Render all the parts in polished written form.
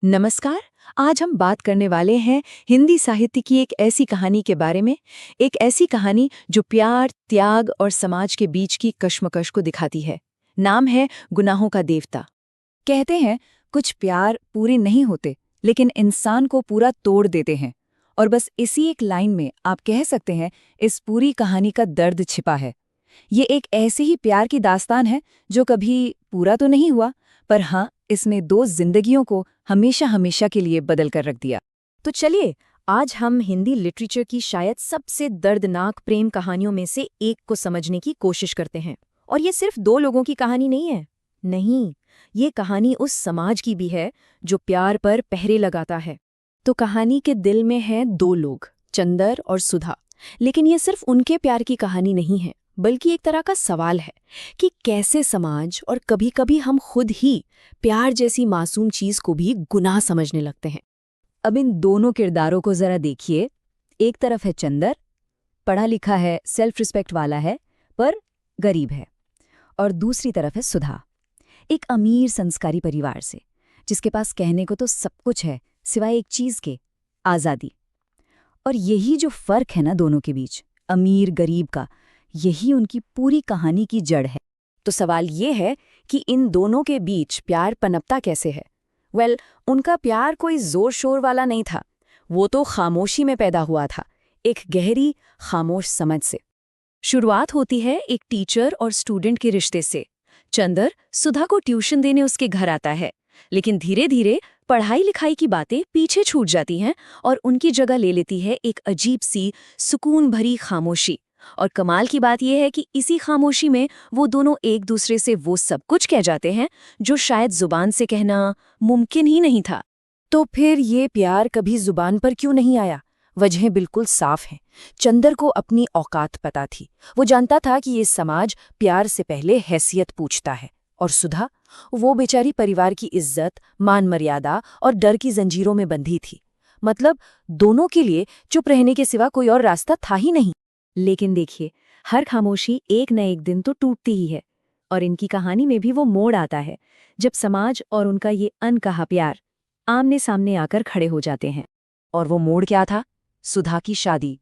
नमस्कार। आज हम बात करने वाले हैं हिंदी साहित्य की एक ऐसी कहानी के बारे में। एक ऐसी कहानी जो प्यार, त्याग और समाज के बीच की कश्मकश को दिखाती है। नाम है गुनाहों का देवता। कहते हैं कुछ प्यार पूरे नहीं होते लेकिन इंसान को पूरा तोड़ देते हैं। और बस इसी एक लाइन में आप कह सकते हैं इस पूरी कहानी का दर्द छिपा है। ये एक ऐसे ही प्यार की दास्तान है जो कभी पूरा तो नहीं हुआ, पर हाँ, इसमें दो जिंदगियों को हमेशा हमेशा के लिए बदल कर रख दिया। तो चलिए, आज हम हिंदी लिटरेचर की शायद सबसे दर्दनाक प्रेम कहानियों में से एक को समझने की कोशिश करते हैं। और ये सिर्फ दो लोगों की कहानी नहीं है। नहीं, ये कहानी उस समाज की भी है जो प्यार पर पहरे लगाता है। तो कहानी के दिल में हैं दो लोग, चंदर और सुधा। लेकिन ये सिर्फ उनके प्यार की कहानी नहीं है, बल्कि एक तरह का सवाल है कि कैसे समाज और कभी-कभी हम खुद ही प्यार जैसी मासूम चीज को भी गुनाह समझने लगते हैं। अब इन दोनों किरदारों को जरा देखिए। एक तरफ है चंदर, पढ़ा लिखा है, सेल्फ रिस्पेक्ट वाला है, पर गरीब है। और दूसरी तरफ है सुधा, एक अमीर संस्कारी परिवार से, जिसके पास कहने को तो सब कुछ है सिवाय एक चीज के, आज़ादी। और यही जो फर्क है ना दोनों के बीच, अमीर गरीब का, यही उनकी पूरी कहानी की जड़ है। तो सवाल ये है कि इन दोनों के बीच प्यार पनपता कैसे है। उनका प्यार कोई जोर शोर वाला नहीं था। वो तो खामोशी में पैदा हुआ था, एक गहरी खामोश समझ से। शुरुआत होती है एक टीचर और स्टूडेंट के रिश्ते से। चंदर सुधा को ट्यूशन देने उसके घर आता है, लेकिन धीरे धीरे पढ़ाई लिखाई की बातें पीछे छूट जाती हैं और उनकी जगह ले लेती है एक अजीब सी सुकून भरी खामोशी। और कमाल की बात यह है कि इसी खामोशी में वो दोनों एक दूसरे से वो सब कुछ कह जाते हैं जो शायद जुबान से कहना मुमकिन ही नहीं था। तो फिर ये प्यार कभी जुबान पर क्यों नहीं आया? वजहें बिल्कुल साफ हैं। चंदर को अपनी औकात पता थी। वो जानता था कि ये समाज प्यार से पहले हैसियत पूछता है। और सुधा, वो बेचारी परिवार की इज्जत, मान मर्यादा और डर की जंजीरों में बंधी थी। मतलब दोनों के लिए चुप रहने के सिवा कोई और रास्ता था ही नहीं। लेकिन देखिए, हर खामोशी एक न एक दिन तो टूटती ही है। और इनकी कहानी में भी वो मोड़ आता है जब समाज और उनका ये अनकहा प्यार आमने सामने आकर खड़े हो जाते हैं। और वो मोड़ क्या था? सुधा की शादी।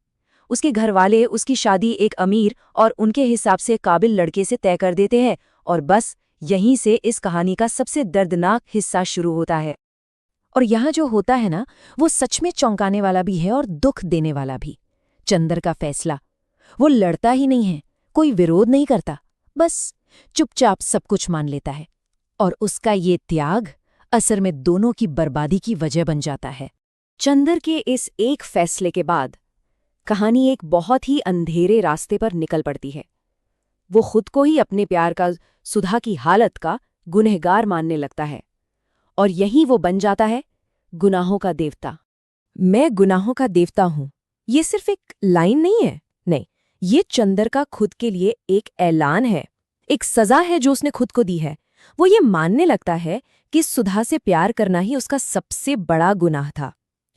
उसके घरवाले उसकी शादी एक अमीर और उनके हिसाब से काबिल लड़के से तय कर देते हैं। और बस यहीं से इस कहानी का सबसे दर्दनाक हिस्सा शुरू होता है। और यहाँ जो होता है ना, वो सच में चौंकाने वाला भी है और दुख देने वाला भी। चंदर का फैसला, वो लड़ता ही नहीं है, कोई विरोध नहीं करता, बस चुपचाप सब कुछ मान लेता है। और उसका ये त्याग असर में दोनों की बर्बादी की वजह बन जाता है। चंदर के इस एक फैसले के बाद कहानी एक बहुत ही अंधेरे रास्ते पर निकल पड़ती है। वो खुद को ही अपने प्यार का, सुधा की हालत का गुनहगार मानने लगता है। और यहीं वो बन जाता है गुनाहों का देवता। मैं गुनाहों का देवता हूं, ये सिर्फ एक लाइन नहीं है। नहीं, ये चंदर का खुद के लिए एक ऐलान है, एक सजा है जो उसने खुद को दी है। वो ये मानने लगता है कि सुधा से प्यार करना ही उसका सबसे बड़ा गुनाह था।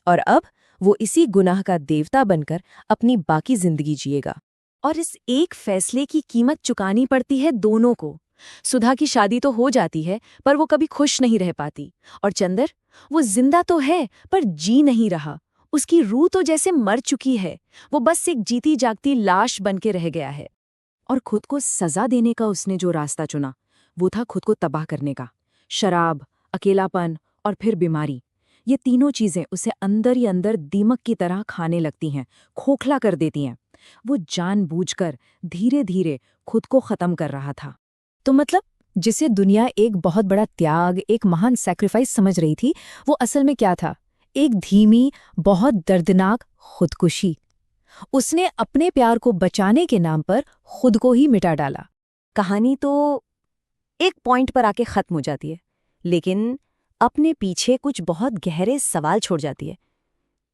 और अब वो इसी गुनाह का देवता बनकर अपनी बाकी जिंदगी जिएगा। और इस एक फैसले की कीमत चुकानी पड़ती है दोनों को। सुधा की शादी तो हो जाती है, पर वो कभी खुश नहीं रह पाती। और चंदर, वो जिंदा तो है पर जी नहीं रहा। उसकी रूह तो जैसे मर चुकी है। वो बस एक जीती जागती लाश बन के रह गया है। और खुद को सजा देने का उसने जो रास्ता चुना, वो था खुद को तबाह करने का। शराब, अकेलापन और फिर बीमारी, ये तीनों चीजें उसे अंदर ही अंदर दीमक की तरह खाने लगती हैं, खोखला कर देती हैं। वो जानबूझकर धीरे धीरे खुद को खत्म कर रहा था। तो मतलब जिसे दुनिया एक बहुत बड़ा त्याग, एक महान सैक्रिफाइस समझ रही थी, वो असल में क्या था? एक धीमी, बहुत दर्दनाक खुदकुशी। उसने अपने प्यार को बचाने के नाम पर खुद को ही मिटा डाला। कहानी तो एक पॉइंट पर आके खत्म हो जाती है, लेकिन अपने पीछे कुछ बहुत गहरे सवाल छोड़ जाती है।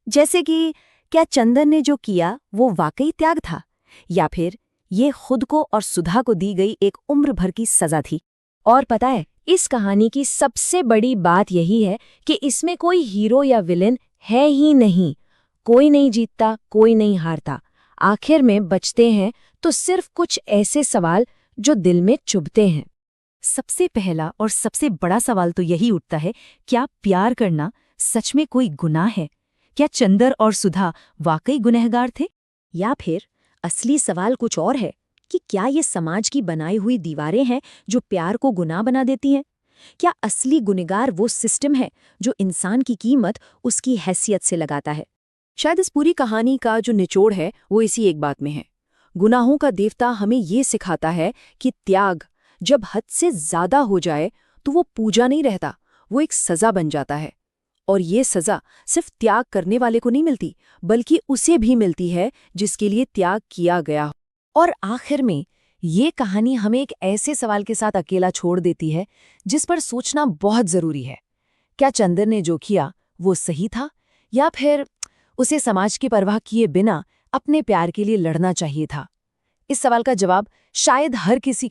जैसे कि क्या चंदर ने जो किया वो वाकई त्याग था, या फिर ये खुद को और सुधा को दी गई एक उम्र भर की सजा थी? और पता है, इस कहानी की सबसे बड़ी बात यही है कि इसमें कोई हीरो या विलेन है ही नहीं। कोई नहीं जीतता, कोई नहीं हारता। आखिर में बचते हैं तो सिर्फ कुछ ऐसे सवाल जो दिल में चुभते हैं। सबसे पहला और सबसे बड़ा सवाल तो यही उठता है, क्या प्यार करना सच में कोई गुनाह है? क्या चंदर और सुधा वाकई गुनहगार थे? या फिर असली सवाल कुछ और है कि क्या ये समाज की बनाई हुई दीवारें हैं जो प्यार को गुनाह बना देती हैं? क्या असली गुनहगार वो सिस्टम है जो इंसान की कीमत उसकी हैसियत से लगाता है? शायद इस पूरी कहानी का जो निचोड़ है वो इसी एक बात में है। गुनाहों का देवता हमें ये सिखाता है कि त्याग जब हद से ज्यादा हो जाए तो वो पूजा नहीं रहता, वो एक सजा बन जाता है। और ये सजा सिर्फ त्याग करने वाले को नहीं मिलती, बल्कि उसे भी मिलती है जिसके लिए त्याग किया गया हो। और आखिर में ये कहानी हमें एक ऐसे सवाल के साथ अकेला छोड़ देती है जिस पर सोचना बहुत जरूरी है। क्या चंदर ने जो किया वो सही था, या फिर उसे समाज की परवाह किए बिना अपने प्यार के लिए लड़ना चाहिए था? इस सवाल का जवाब शायद हर किसी